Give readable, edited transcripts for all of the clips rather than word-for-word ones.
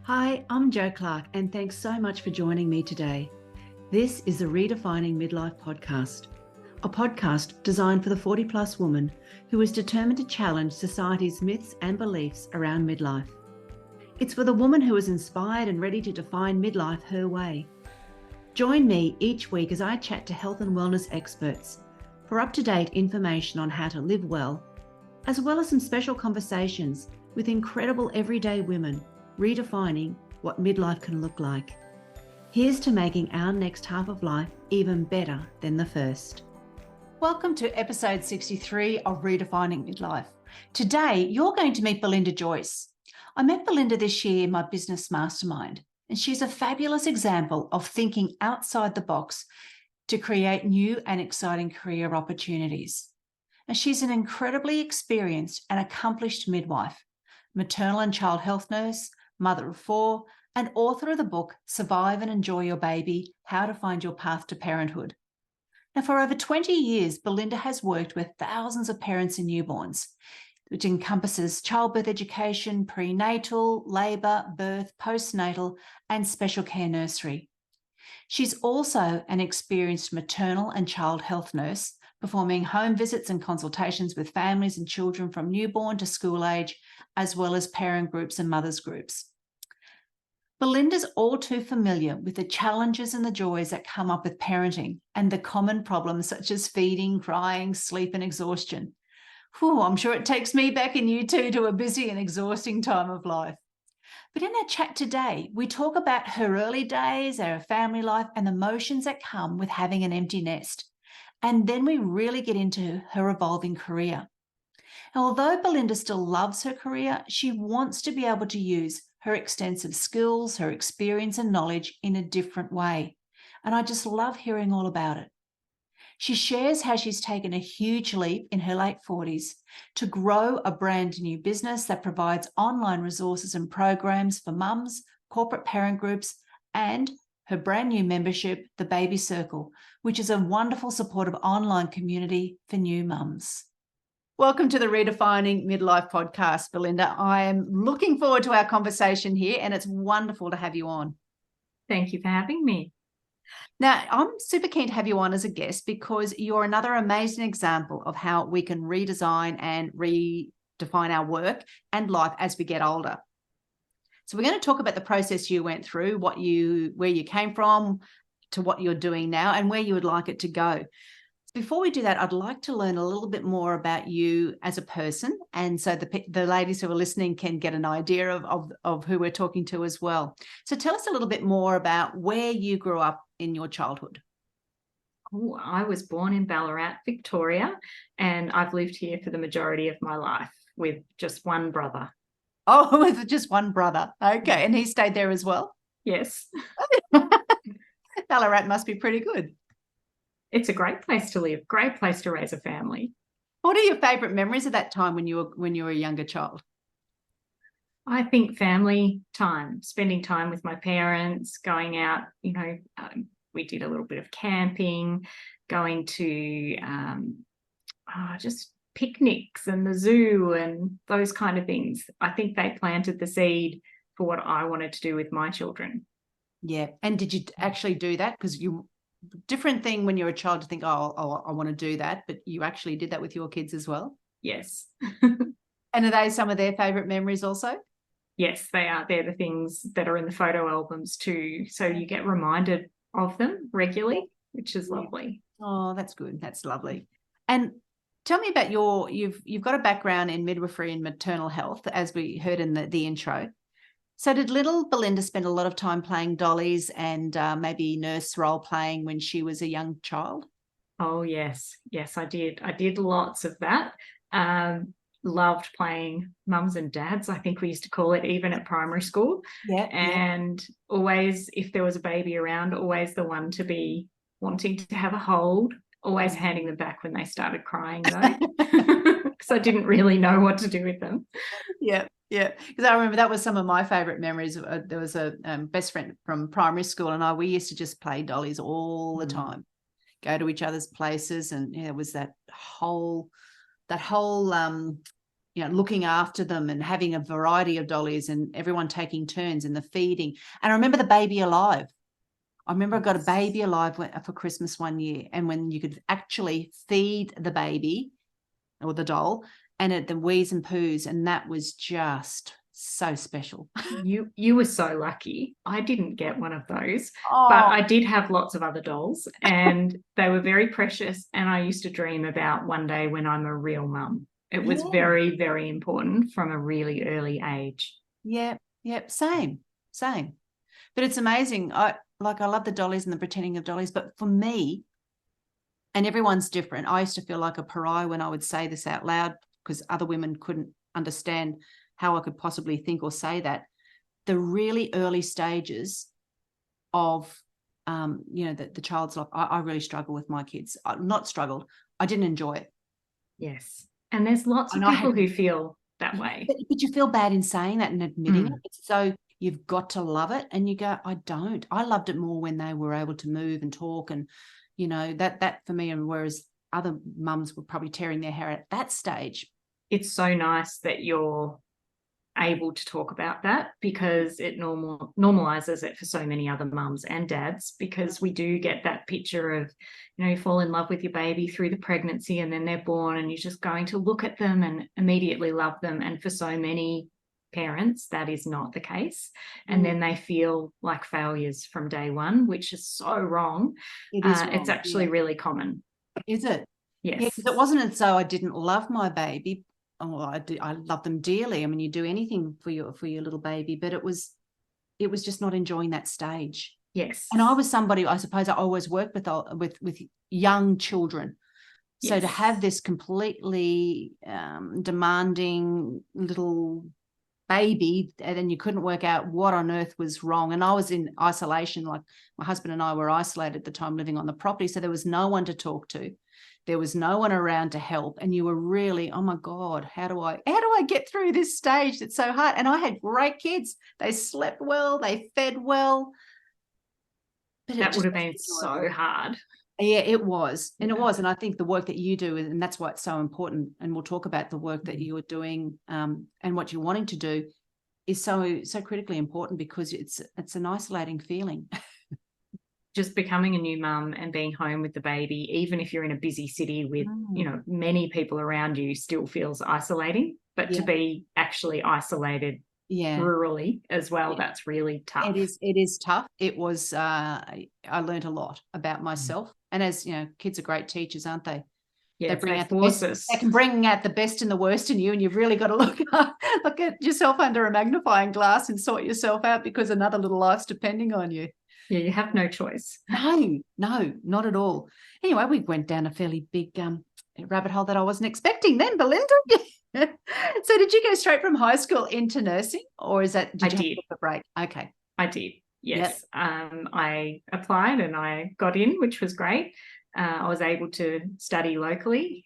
Hi, I'm Jo Clark, and thanks so much for joining me today. This is the Redefining Midlife podcast, a podcast designed for the 40-plus woman who is determined to challenge society's myths and beliefs around midlife. It's for the woman who is inspired and ready to define midlife her way. Join me each week as I chat to health and wellness experts for up-to-date information on how to live well as some special conversations with incredible everyday women redefining what midlife can look like. Here's to making our next half of life even better than the first. Welcome to episode 63 of Redefining Midlife. Today, you're going to meet Belinda Joyce. I met Belinda this year in my business mastermind, and she's a fabulous example of thinking outside the box to create new and exciting career opportunities. And she's an incredibly experienced and accomplished midwife, maternal and child health nurse, mother of 4, and author of the book, Survive and Enjoy Your Baby, How to Find Your Path to Parenthood. Now, for over 20 years, Belinda has worked with thousands of parents and newborns, which encompasses childbirth education, prenatal, labour, birth, postnatal, and special care nursery. She's also an experienced maternal and child health nurse, performing home visits and consultations with families and children from newborn to school age, as well as parent groups and mothers groups. Belinda's all too familiar with the challenges and the joys that come up with parenting and the common problems such as feeding, crying, sleep, and exhaustion. I'm sure it takes me back and you too to a busy and exhausting time of life. But in our chat today, we talk about her early days, our family life, and the emotions that come with having an empty nest. And then we really get into her evolving career. Now, although Belinda still loves her career, she wants to be able to use her extensive skills, her experience and knowledge in a different way. And I just love hearing all about it. She shares how she's taken a huge leap in her late 40s to grow a brand new business that provides online resources and programs for mums, corporate parent groups, and her brand new membership, the Baby Circle, which is a wonderful supportive online community for new mums. Welcome to the Redefining Midlife podcast, Belinda. I am looking forward to our conversation here, and it's wonderful to have you on. Thank you for having me. Now, I'm super keen to have you on as a guest because you're another amazing example of how we can redesign and redefine our work and life as we get older. So we're going to talk about the process you went through, where you came from to what you're doing now and where you would like it to go. Before we do that, I'd like to learn a little bit more about you as a person, and so the ladies who are listening can get an idea of who we're talking to as well. So tell us a little bit more about where you grew up in your childhood. Oh, I was born in Ballarat, Victoria, and I've lived here for the majority of my life with just one brother. Oh, with just one brother. Okay, and he stayed there as well? Yes. Ballarat must be pretty good. It's a great place to live, great place to raise a family. What are your favourite memories of that time when you were a younger child? I think family time, spending time with my parents, going out, we did a little bit of camping, going to just picnics and the zoo and those kind of things. I think they planted the seed for what I wanted to do with my children. Yeah. And did you actually do that? Because different thing when you're a child to think, oh, I want to do that, but you actually did that with your kids as well? Yes. And are they some of their favourite memories also? Yes, they are. They're the things that are in the photo albums too. So you get reminded of them regularly, which is lovely. Oh, that's good. That's lovely. And tell me about you've got a background in midwifery and maternal health, as we heard in the intro. So did little Belinda spend a lot of time playing dollies and maybe nurse role playing when she was a young child? Oh, yes. Yes, I did. I did lots of that. Loved playing mums and dads, I think we used to call it, even at primary school. Yeah. And always, if there was a baby around, always the one to be wanting to have a hold, always handing them back when they started crying though, because I didn't really know what to do with them. Yeah. Yeah, because I remember that was some of my favourite memories. There was a best friend from primary school and we used to just play dollies all the time, go to each other's places, and it was that whole looking after them and having a variety of dollies and everyone taking turns in the feeding. And I remember the baby alive. I remember I got a baby alive for Christmas one year, and when you could actually feed the baby or the doll and the wheeze and poos, and that was just so special. You were so lucky. I didn't get one of those, Oh. but I did have lots of other dolls, and they were very precious, and I used to dream about one day when I'm a real mum. It was very, very important from a really early age. Yeah, same. But it's amazing. I love the dollies and the pretending of dollies, but for me, and everyone's different, I used to feel like a pariah when I would say this out loud because other women couldn't understand how I could possibly think or say that. The really early stages of, the child's life, I really struggle with my kids. Not struggled. I didn't enjoy it. Yes. And there's lots of people who feel that way. But you feel bad in saying that and admitting it. So you've got to love it. And you go, I don't. I loved it more when they were able to move and talk, and, that for me, and whereas other mums were probably tearing their hair at that stage. It's so nice that you're able to talk about that, because it normalizes it for so many other mums and dads, because we do get that picture of, you fall in love with your baby through the pregnancy, and then they're born and you're just going to look at them and immediately love them. And for so many parents, that is not the case. And then they feel like failures from day one, which is so wrong. It is wrong. It's actually really common. Is it? Yes. Yeah, because it wasn't as though I didn't love my baby. Oh, I love them dearly. I mean, you do anything for your little baby, but it was just not enjoying that stage. Yes. And I was somebody, I suppose I always worked with young children. So to have this completely demanding little baby, and then you couldn't work out what on earth was wrong. And I was in isolation, like my husband and I were isolated at the time, living on the property. So there was no one to talk to. There was no one around to help. And you were really, oh my God, how do I get through this stage? It's so hard. And I had great kids. They slept well, they fed well. But that would have been so hard. Yeah, it was. And it was. And I think the work that you do, and that's why it's so important, and we'll talk about the work that you are doing and what you're wanting to do, is so critically important, because it's an isolating feeling. Just becoming a new mum and being home with the baby, even if you're in a busy city with, many people around you, still feels isolating. But to be actually isolated rurally as well, that's really tough. It is tough. It was, I learned a lot about myself. And as kids are great teachers, aren't they? Yeah, they bring out the best. They can bring out the best and the worst in you, and you've really got to look at yourself under a magnifying glass and sort yourself out, because another little life's depending on you. Yeah, you have no choice. No, not at all. Anyway, we went down a fairly big rabbit hole that I wasn't expecting then, Belinda. So did you go straight from high school into nursing, or is that did you have a break? Okay. I did, yes. Yep. I applied and I got in, which was great. I was able to study locally,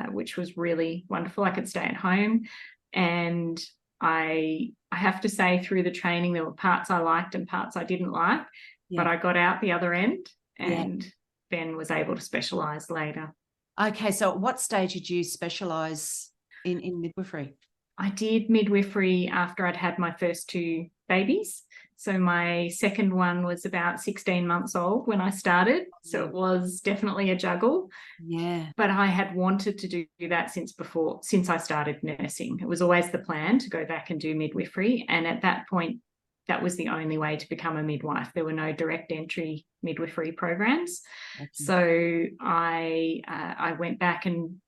which was really wonderful. I could stay at home, and I have to say, through the training, there were parts I liked and parts I didn't like, but I got out the other end and then was able to specialise later. Okay, so at what stage did you specialise in midwifery? I did midwifery after I'd had my first two babies. So my second one was about 16 months old when I started. So it was definitely a juggle. Yeah. But I had wanted to do that since I started nursing. It was always the plan to go back and do midwifery. And at that point, that was the only way to become a midwife. There were no direct entry midwifery programs. Okay. So I went back and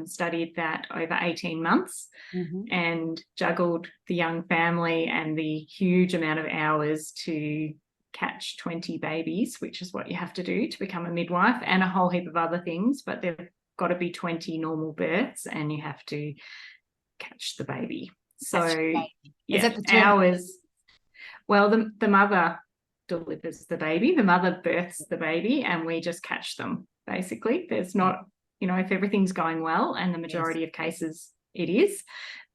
studied that over 18 months and juggled the young family and the huge amount of hours to catch 20 babies, which is what you have to do to become a midwife, and a whole heap of other things. But there've got to be 20 normal births and you have to catch the baby. So is that the hours. Well, the mother delivers the baby, the mother births the baby, and we just catch them, basically. There's not, if everything's going well, and the majority of cases it is,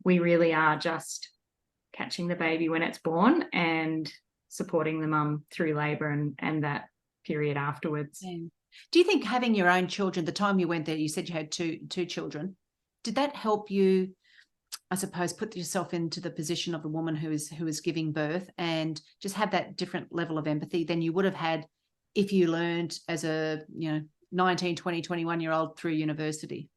we really are just catching the baby when it's born and supporting the mum through labour and that period afterwards. Yeah. Do you think having your own children, the time you went there, you said you had two children, did that help you I suppose, put yourself into the position of the woman who is giving birth, and just have that different level of empathy than you would have had if you learned as a 19, 20, 21-year-old through university.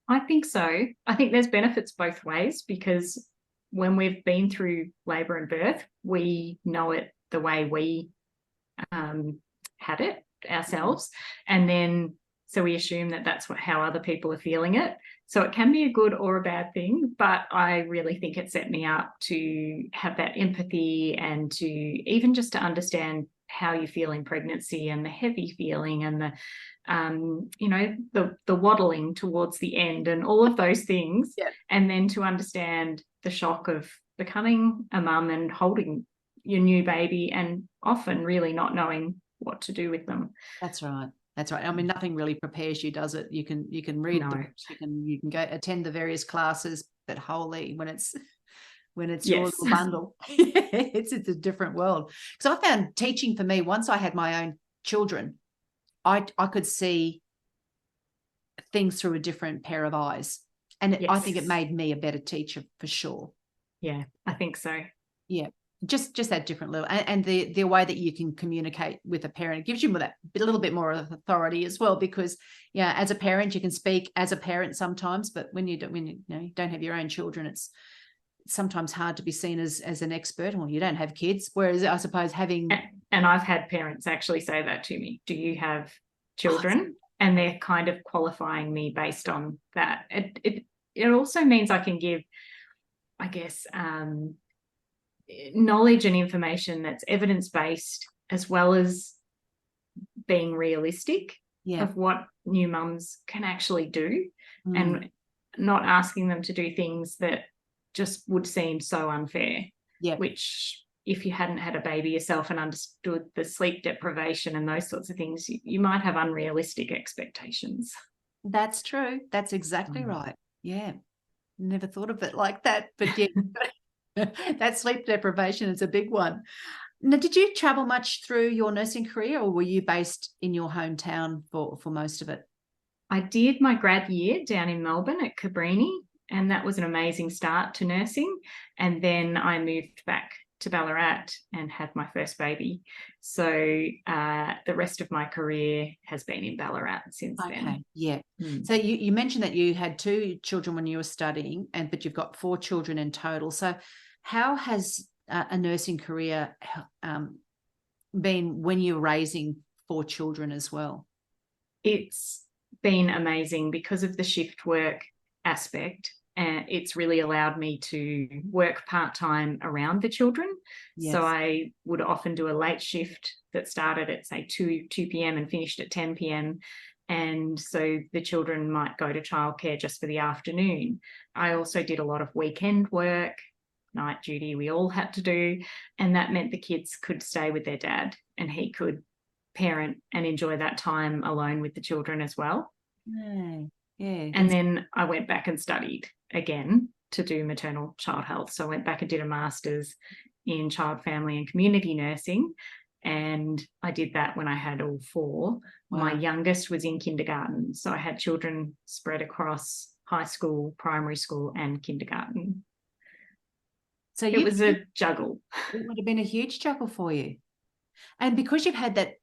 I think so. I think there's benefits both ways, because when we've been through labour and birth, we know it the way we had it ourselves, and then so we assume that that's how other people are feeling it. So it can be a good or a bad thing, but I really think it set me up to have that empathy, and to even just to understand how you feel in pregnancy, and the heavy feeling, and the waddling towards the end, and all of those things. Yeah. And then to understand the shock of becoming a mum and holding your new baby, and often really not knowing what to do with them. That's right. That's right. I mean, nothing really prepares you, does it? You can read the books, you can go attend the various classes, but holy, when it's your little bundle, it's a different world. Because I found teaching for me, once I had my own children, I could see things through a different pair of eyes, and I think it made me a better teacher for sure. Yeah, I think so. Yeah. Just that different level, and the way that you can communicate with a parent, it gives you a little bit more of authority as well, because as a parent you can speak as a parent sometimes, but when you don't have your own children, it's sometimes hard to be seen as an expert. Well, you don't have kids, whereas I suppose having, and I've had parents actually say that to me, do you have children? And they're kind of qualifying me based on that. It also means I can give, I guess, knowledge and information that's evidence-based, as well as being realistic of what new mums can actually do, and not asking them to do things that just would seem so unfair. Which, if you hadn't had a baby yourself and understood the sleep deprivation and those sorts of things, you might have unrealistic expectations. That's true. That's exactly right. Yeah. Never thought of it like that, but yeah. That sleep deprivation is a big one. Now, did you travel much through your nursing career, or were you based in your hometown for most of it? I did my grad year down in Melbourne at Cabrini, and that was an amazing start to nursing. And then I moved back to Ballarat and had my first baby. So the rest of my career has been in Ballarat since then. Yeah. So you mentioned that you had 2 children when you were studying, but you've got 4 children in total. So how has a nursing career been when you're raising 4 children as well? It's been amazing because of the shift work aspect. And it's really allowed me to work part-time around the children. So I would often do a late shift that started at, say, 2 p.m. and finished at 10 p.m. And so the children might go to childcare just for the afternoon. I also did a lot of weekend work, night duty we all had to do. And that meant the kids could stay with their dad, and he could parent and enjoy that time alone with the children as well. And then I went back and studied again to do maternal child health. So I went back and did a master's in child, family and community nursing. And I did that when I had all 4. Wow. My youngest was in kindergarten. So I had children spread across high school, primary school and kindergarten. So it was a juggle. It would have been a huge juggle for you. And because you've had that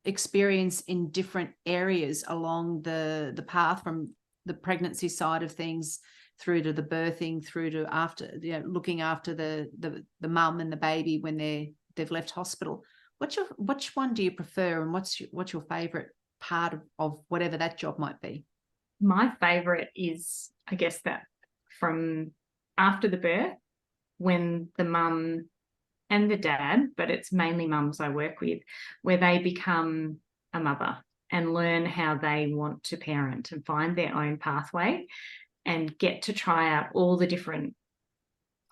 experience in different areas along the path, from the pregnancy side of things through to the birthing, through to after, looking after the mum and the baby when they've left hospital, which one do you prefer, and what's your favorite part of whatever that job might be? My favorite is, I guess, that from after the birth, when the mum and the dad, but it's mainly mums I work with, where they become a mother and learn how they want to parent and find their own pathway, and get to try out all the different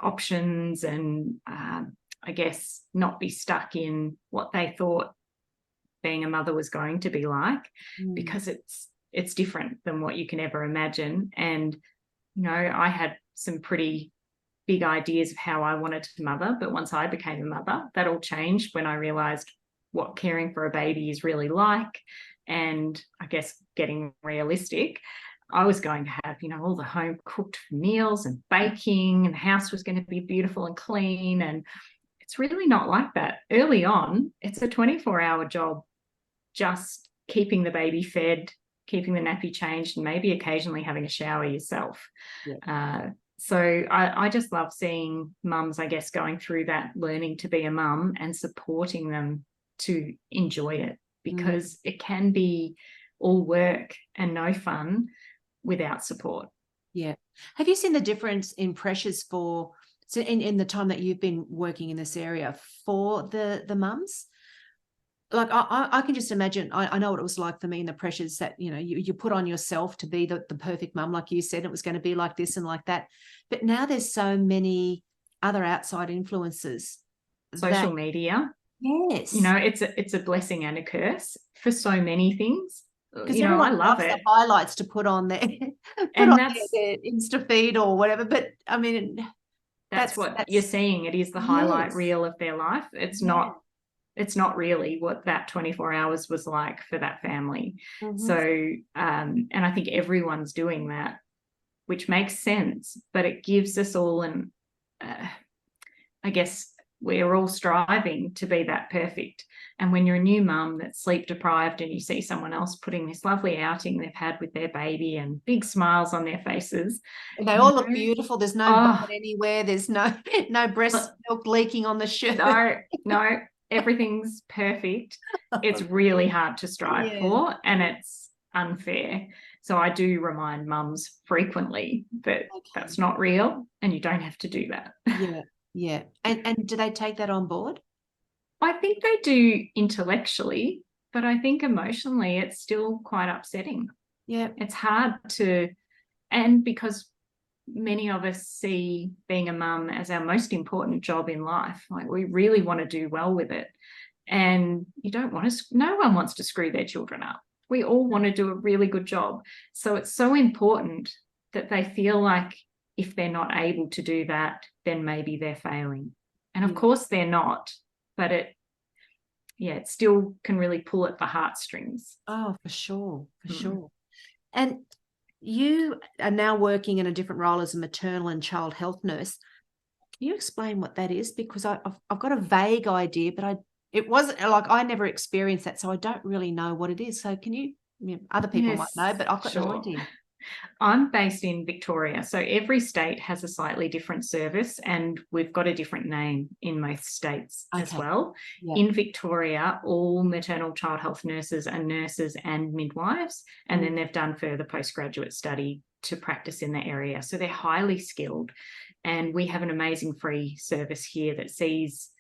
options, and I guess not be stuck in what they thought being a mother was going to be like, because it's different than what you can ever imagine. And I had some pretty big ideas of how I wanted to mother, but once I became a mother, that all changed when I realized what caring for a baby is really like. And I guess, getting realistic, I was going to have, all the home cooked meals and baking, and the house was going to be beautiful and clean. And it's really not like that. Early on, it's a 24-hour job, just keeping the baby fed, keeping the nappy changed, and maybe occasionally having a shower yourself. Yeah. So I just love seeing mums, I guess, going through that, learning to be a mum and supporting them to enjoy it, because it can be all work and no fun without support. Yeah. Have you seen the difference in pressures in the time that you've been working in this area for the mums? Like I can just imagine, I know what it was like for me, and the pressures that, you put on yourself to be the perfect mum, like you said, it was going to be like this and like that. But now there's so many other outside influences. Social media. Yes. It's a blessing and a curse for so many things. Because everyone I love loves it. the highlights to put on their their Insta feed or whatever. But I mean, that's what you're seeing. It is the highlight reel of their life. It's not really what that 24 hours was like for that family. So, and I think everyone's doing that, which makes sense, but it gives us all I guess we're all striving to be that perfect. And when you're a new mum that's sleep deprived and you see someone else putting this lovely outing they've had with their baby and big smiles on their faces, and they all look beautiful. There's no bump anywhere. There's no breast milk leaking on the shirt. No, everything's perfect. It's really hard to strive for, and it's unfair. So I do remind mums frequently that that's not real, and you don't have to do that. Yeah. And do they take that on board? I think they do intellectually, but I think emotionally it's still quite upsetting. Yeah. It's hard and because many of us see being a mum as our most important job in life. Like, we really want to do well with it. And no one wants to screw their children up. We all want to do a really good job. So it's so important that they feel like if they're not able to do that, then maybe they're failing. And of course they're not, but it still can really pull at the heartstrings. Oh, for sure. For sure. And you are now working in a different role as a maternal and child health nurse. Can you explain what that is? Because I've got a vague idea, but it wasn't like I never experienced that, so I don't really know what it is. So can you other people might know, but I've got no idea. I'm based in Victoria, so every state has a slightly different service, and we've got a different name in most states as well. In Victoria, all maternal child health nurses are nurses and midwives, and then they've done further postgraduate study to practice in the area. So they're highly skilled, and we have an amazing free service here that sees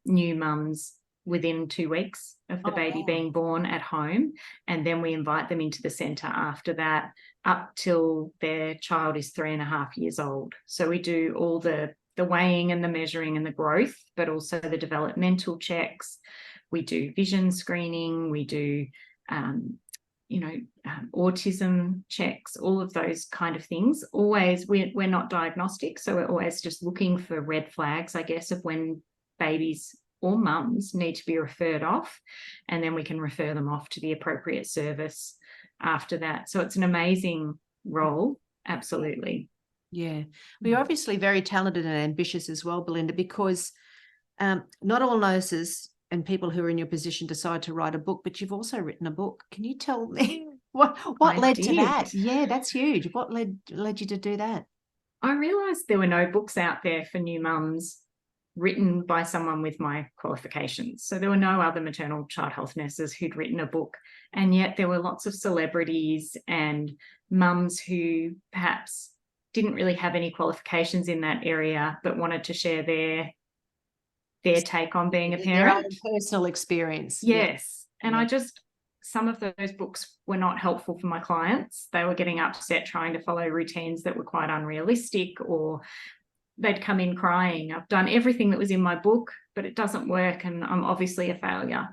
new mums within 2 weeks of the baby being born at home, and then we invite them into the centre after that, up till their child is 3.5 years old. So we do all the weighing and the measuring and the growth, but also the developmental checks. We do vision screening. We do, autism checks, all of those kind of things. Always, we're not diagnostic, so we're always just looking for red flags, I guess, of when babies or mums need to be referred off, and then we can refer them off to the appropriate service after that. So it's an amazing role, absolutely. Yeah. Well, you're obviously very talented and ambitious as well, Belinda, because not all nurses and people who are in your position decide to write a book, but you've also written a book. Can you tell me what led to that? Yeah, that's huge. What led you to do that? I realised there were no books out there for new mums written by someone with my qualifications. So there were no other maternal child health nurses who'd written a book. And yet there were lots of celebrities and mums who perhaps didn't really have any qualifications in that area, but wanted to share their take on being a parent. Their own personal experience. Yes. And some of those books were not helpful for my clients. They were getting upset trying to follow routines that were quite unrealistic, or they'd come in crying, I've done everything that was in my book, but it doesn't work and I'm obviously a failure.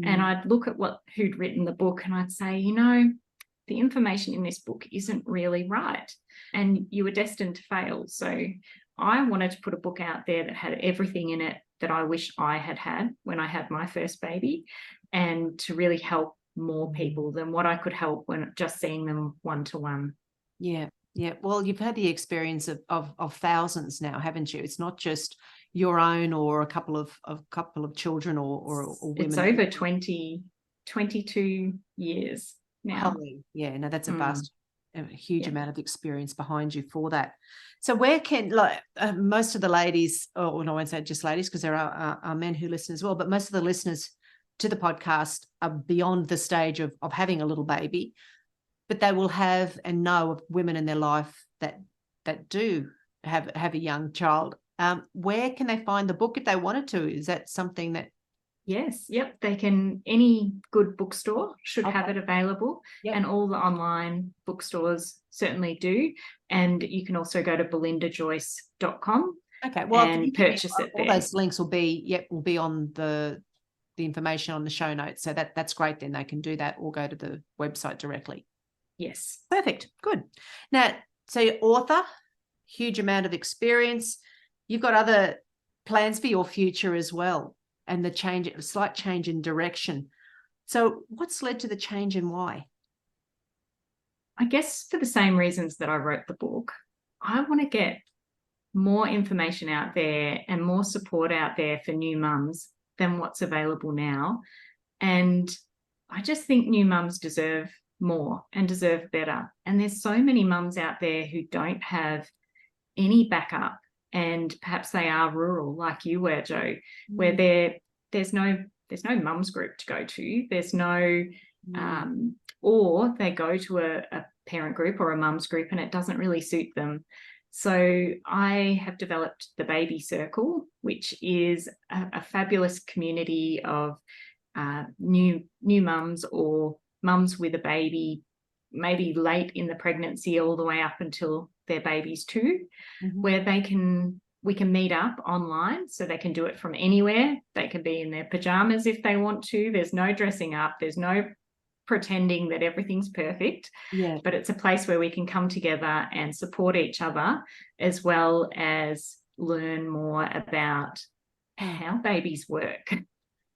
And I'd look at who'd written the book and I'd say, the information in this book isn't really right, and you were destined to fail. So I wanted to put a book out there that had everything in it that I wish I had had when I had my first baby, and to really help more people than what I could help when just seeing them one-to-one. Yeah. Yeah. Well, you've had the experience of thousands now, haven't you? It's not just your own or a couple of children or It's women. over 22 years now. Holy, yeah, no, that's a Mm. a huge Yeah. amount of experience behind you for that. So where can, like, most of the ladies, or no, I won't say just ladies, because there are men who listen as well, but most of the listeners to the podcast are beyond the stage of having a little baby, but they will have and know of women in their life that do have a young child. Where can they find the book if they wanted to? Is that something that? Yes, yep. They can, any good bookstore should have Okay. it available. Yep. And all the online bookstores certainly do. And you can also go to belindajoyce.com Okay. Well, and purchase it all there. those links will be on the information on the show notes. So that's great. Then they can do that or go to the website directly. Yes. Perfect. Good. Now, so you're author, huge amount of experience. You've got other plans for your future as well, and the slight change in direction. So what's led to the change and why? I guess for the same reasons that I wrote the book, I want to get more information out there and more support out there for new mums than what's available now. And I just think new mums deserve more and deserve better. And there's so many mums out there who don't have any backup, and perhaps they are rural like you were, Jo, where there's no mums group to go to. There's no or they go to a parent group or a mums group and it doesn't really suit them. So I have developed the Baby Circle, which is a fabulous community of new mums or mums with a baby, maybe late in the pregnancy all the way up until their baby's 2, where we can meet up online, so they can do it from anywhere. They can be in their pajamas if they want to. There's no dressing up. There's no pretending that everything's perfect. Yeah. But it's a place where we can come together and support each other, as well as learn more about how babies work.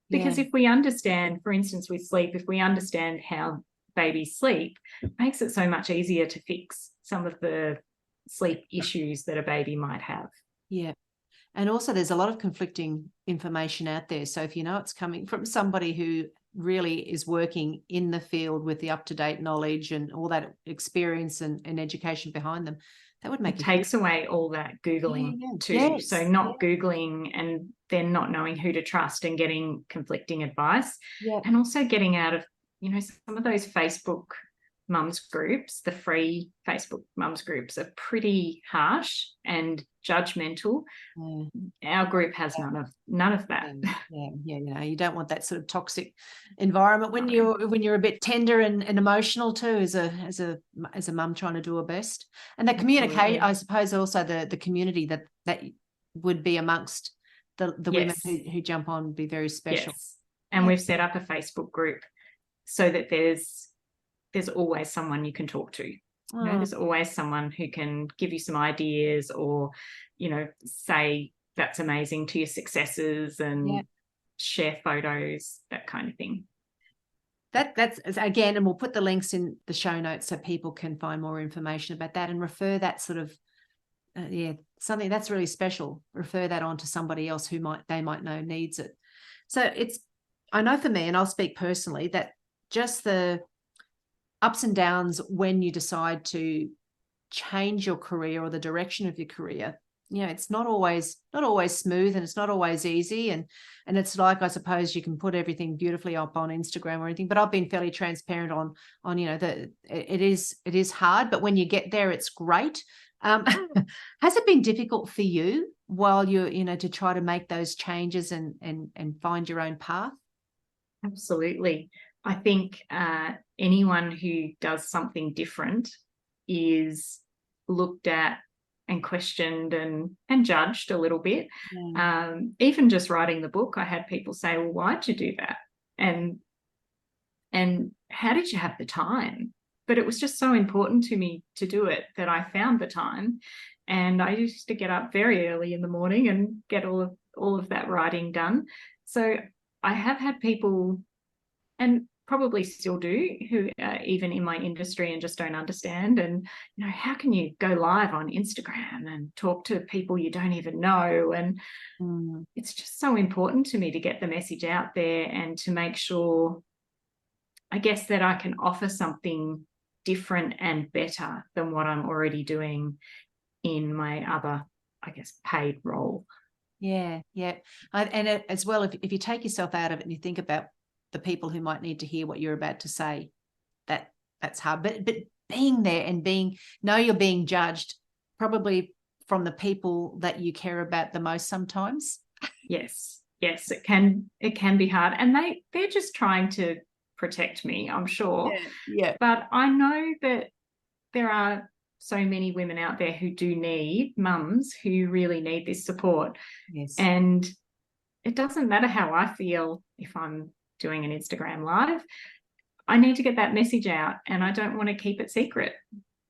Because if we understand, for instance, with sleep, if we understand how babies sleep, it makes it so much easier to fix some of the sleep issues that a baby might have. Yeah. And also there's a lot of conflicting information out there. So if you know it's coming from somebody who really is working in the field with the up-to-date knowledge and all that experience and education behind them, that would make it takes away all that Googling too. Yes. So not Googling and then not knowing who to trust and getting conflicting advice. And also getting out of, some of those Facebook mums groups, the free Facebook mums groups are pretty harsh and judgmental. Our group has none of that. Yeah. You don't want that sort of toxic environment when you're a bit tender and emotional too, as a mum trying to do her best. And that communicate, I suppose, also the community that would be amongst the women who jump on would be very special. Yes. And we've set up a Facebook group so that there's always someone you can talk to. There's always someone who can give you some ideas or, say that's amazing to your successes and share photos, that kind of thing. That's again, and we'll put the links in the show notes so people can find more information about that and refer that sort of, something that's really special. Refer that on to somebody else who they might know needs it. So I know for me, and I'll speak personally, that just the ups and downs when you decide to change your career or the direction of your career, it's not always smooth, and it's not always easy, and it's like, I suppose you can put everything beautifully up on Instagram or anything, but I've been fairly transparent on it is hard, but when you get there it's great. Has it been difficult for you while you're to try to make those changes and find your own path? Absolutely. I think anyone who does something different is looked at and questioned and judged a little bit. Even just writing the book, I had people say, well, why'd you do that? And how did you have the time? But it was just so important to me to do it that I found the time. And I used to get up very early in the morning and get all of that writing done. So I have had people, and probably still do, who are even in my industry and just don't understand. And, how can you go live on Instagram and talk to people you don't even know? And it's just so important to me to get the message out there and to make sure, I guess, that I can offer something different and better than what I'm already doing in my other, I guess, paid role. Yeah. And as well, if you take yourself out of it and you think about the people who might need to hear what you're about to say, that's hard. But being there and you're being judged probably from the people that you care about the most sometimes. Yes, it can be hard. And they're just trying to protect me, I'm sure. Yeah. But I know that there are so many women out there who do need mums who really need this support. Yes. And it doesn't matter how I feel if I'm doing an Instagram live. I need to get that message out, and I don't want to keep it secret.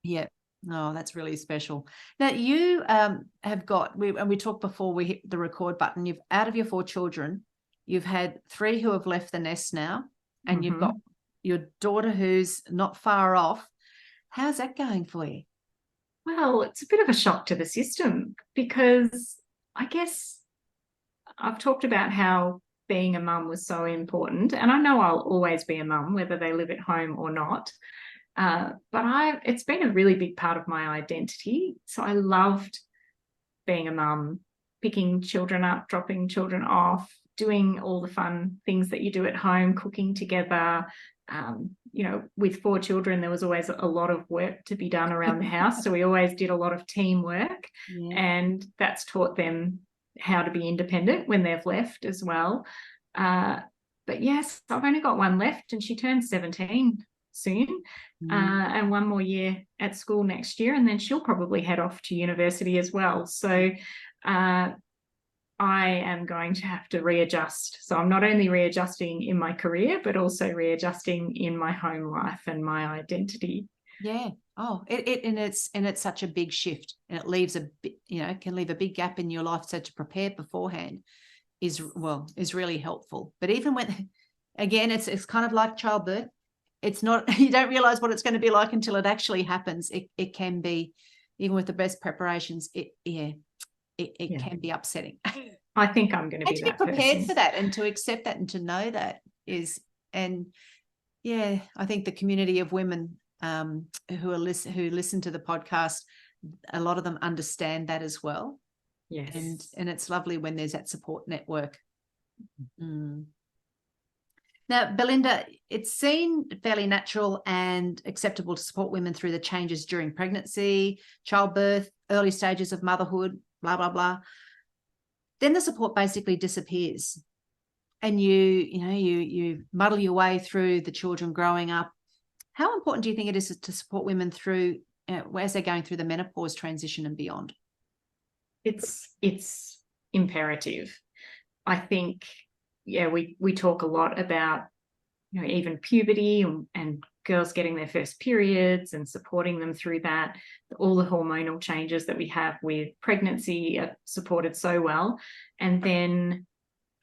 Yeah. Oh, that's really special. Now, you have got, we talked before we hit the record button, you've, out of your 4 children, you've had 3 who have left the nest now, and you've got your daughter who's not far off. How's that going for you? Well, it's a bit of a shock to the system, because I guess I've talked about how being a mum was so important, and I know I'll always be a mum, whether they live at home or not. But it's been a really big part of my identity. So I loved being a mum, picking children up, dropping children off, doing all the fun things that you do at home, cooking together. With 4 children, there was always a lot of work to be done around the house. So we always did a lot of teamwork, and that's taught them how to be independent when they've left as well. But yes, I've only got one left, and she turns 17 soon, and 1 more year at school next year, and then she'll probably head off to university as well. So I am going to have to readjust. So I'm not only readjusting in my career, but also readjusting in my home life and my identity. Yeah. Oh, it's such a big shift, and it leaves can leave a big gap in your life. So to prepare beforehand is really helpful. But even when, again, it's kind of like childbirth. It's not, you don't realize what it's going to be like until it actually happens. It can be, even with the best preparations, it can be upsetting. I think I'm going to be that prepared person. for that, and to accept that, and to know that I think the community of women who listen to the podcast, a lot of them understand that as well. Yes. And it's lovely when there's that support network. Now, Belinda, it's seen fairly natural and acceptable to support women through the changes during pregnancy, childbirth, early stages of motherhood, blah, blah, blah. Then the support basically disappears, and you muddle your way through the children growing up. How important do you think it is to support women through as they're going through the menopause transition and beyond? It's imperative. I think, we talk a lot about, even puberty and girls getting their first periods and supporting them through that. All the hormonal changes that we have with pregnancy are supported so well. And then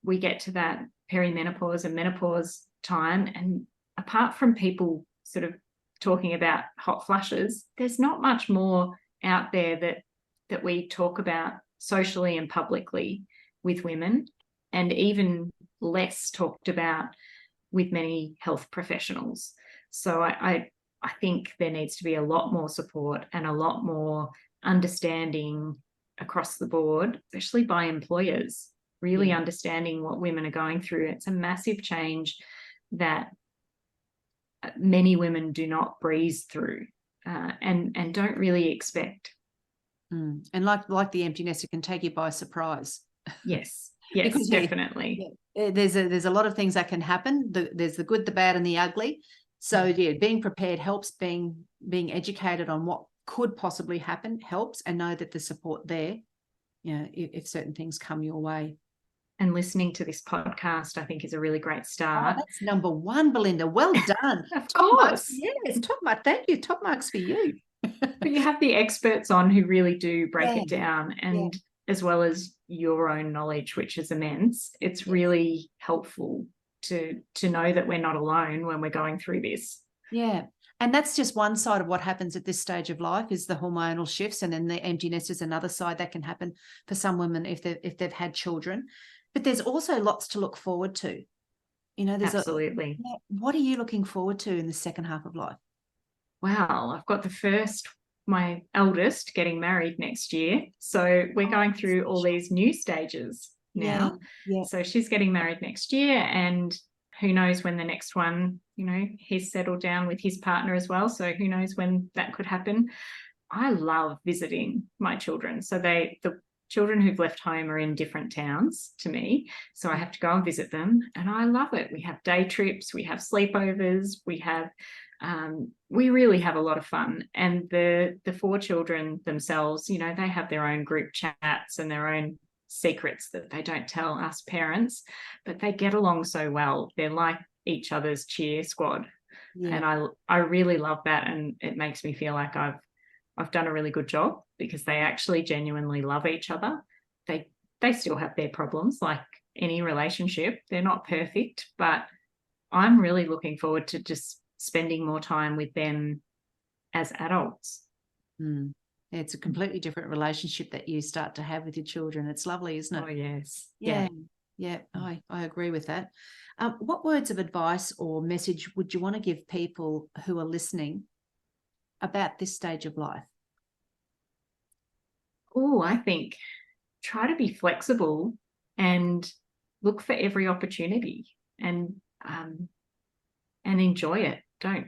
we get to that perimenopause and menopause time, and apart from people sort of talking about hot flushes, there's not much more out there that we talk about socially and publicly with women, and even less talked about with many health professionals. So I think there needs to be a lot more support and a lot more understanding across the board, especially by employers, really understanding what women are going through. It's a massive change that many women do not breeze through and don't really expect. And like the empty nest, it can take you by surprise. Yes, because, definitely. There's a lot of things that can happen. There's the good, the bad, and the ugly. So being prepared helps. Being educated on what could possibly happen helps, and know that there's support there, if certain things come your way. And listening to this podcast, I think, is a really great start. Oh, that's number 1, Belinda. Well done. Of course. Yes, top mark. Thank you. Top marks for you. But you have the experts on who really do break it down, and as well as your own knowledge, which is immense. It's really helpful to know that we're not alone when we're going through this. Yeah. And that's just one side of what happens at this stage of life, is the hormonal shifts, and then the emptiness is another side that can happen for some women if they've had children. But there's also lots to look forward to. There's absolutely. What are you looking forward to in the second half of life? Wow, I've got my eldest getting married next year. So we're going through all these new stages now. Yeah. So she's getting married next year, and who knows when the next one, he's settled down with his partner as well. So who knows when that could happen. I love visiting my children. So the children who've left home are in different towns to me. So I have to go and visit them, and I love it. We have day trips, we have sleepovers, we really have a lot of fun. And the 4 children themselves, they have their own group chats and their own secrets that they don't tell us parents, but they get along so well. They're like each other's cheer squad. Yeah. And I really love that, and it makes me feel like I've done a really good job, because they actually genuinely love each other. They still have their problems, like any relationship. They're not perfect, but I'm really looking forward to just spending more time with them as adults. It's a completely different relationship that you start to have with your children. It's lovely, isn't it? Oh, yes. Yeah. I agree with that. What words of advice or message would you want to give people who are listening about this stage of life? Oh, I think try to be flexible and look for every opportunity, and enjoy it. Don't,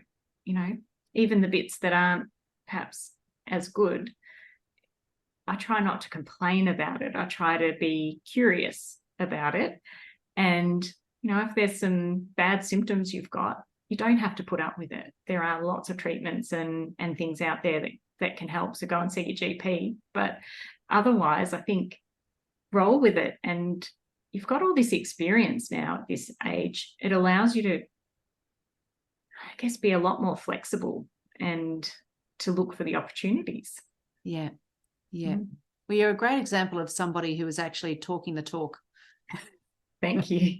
even the bits that aren't perhaps as good, I try not to complain about it. I try to be curious about it. And, if there's some bad symptoms you've got, you don't have to put up with it. There are lots of treatments and things out there that can help. So go and see your GP. But otherwise, I think roll with it. And you've got all this experience now at this age. It allows you to, I guess, be a lot more flexible and to look for the opportunities. Yeah. Well, you're a great example of somebody who is actually talking the talk. Thank you.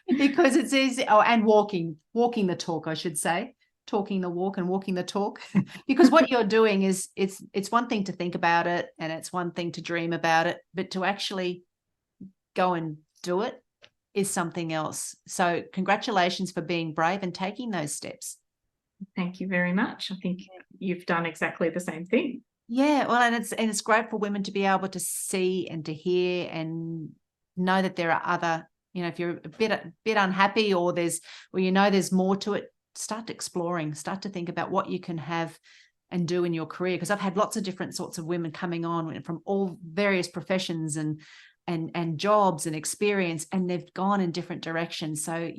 Because it's easy. And walking the talk, I should say. Talking the walk and walking the talk. Because what you're doing is, it's one thing to think about it, and it's one thing to dream about it, but to actually go and do it is something else. So congratulations for being brave and taking those steps. Thank you very much. I think you've done exactly the same thing. Yeah, well, and it's great for women to be able to see and to hear and know that there are other, if you're a bit unhappy, or there's more to it, start exploring, start to think about what you can have and do in your career. Because I've had lots of different sorts of women coming on from all various professions and jobs and experience, and they've gone in different directions. So,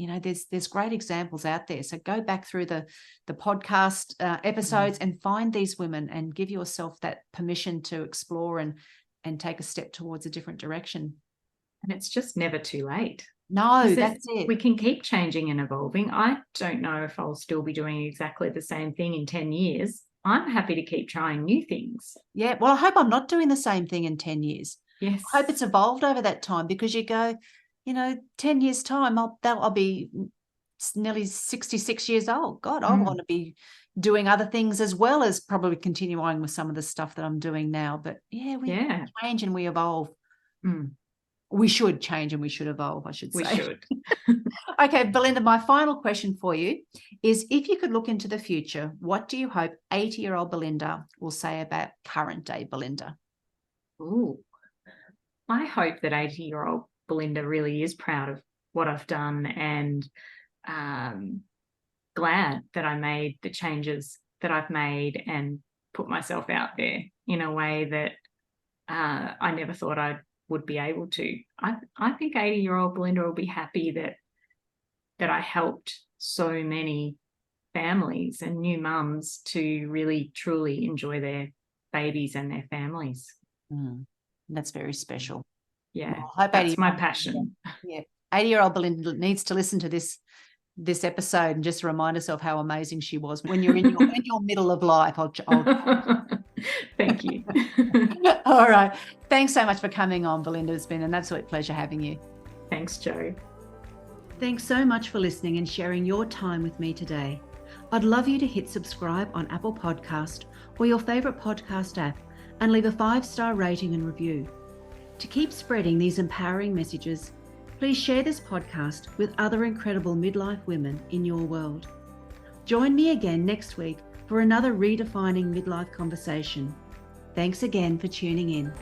there's great examples out there. So go back through the podcast episodes and find these women and give yourself that permission to explore and take a step towards a different direction. And it's just never too late. No, that's it. We can keep changing and evolving. I don't know if I'll still be doing exactly the same thing in 10 years. I'm happy to keep trying new things. Yeah, well, I hope I'm not doing the same thing in 10 years. Yes. I hope it's evolved over that time, because you go, 10 years time, I'll be nearly 66 years old. God, I want to be doing other things as well as probably continuing with some of the stuff that I'm doing now. But we change and we evolve. We should change and we should evolve, I should say. We should. Okay, Belinda, my final question for you is, if you could look into the future, what do you hope 80-year-old Belinda will say about current day Belinda? Ooh. I hope that 80-year-old Belinda really is proud of what I've done, and glad that I made the changes that I've made and put myself out there in a way that I never thought I would be able to. I think 80-year-old Belinda will be happy that I helped so many families and new mums to really truly enjoy their babies and their families. That's very special. Yeah, well, that's my passion. Yeah, 80-year-old Belinda needs to listen to this episode and just remind herself how amazing she was when you're in your middle of life. Thank you. All right. Thanks so much for coming on, Belinda. It's been an absolute pleasure having you. Thanks, Jo. Thanks so much for listening and sharing your time with me today. I'd love you to hit subscribe on Apple Podcast or your favorite podcast app and leave a 5-star rating and review. To keep spreading these empowering messages, please share this podcast with other incredible midlife women in your world. Join me again next week for another redefining midlife conversation. Thanks again for tuning in.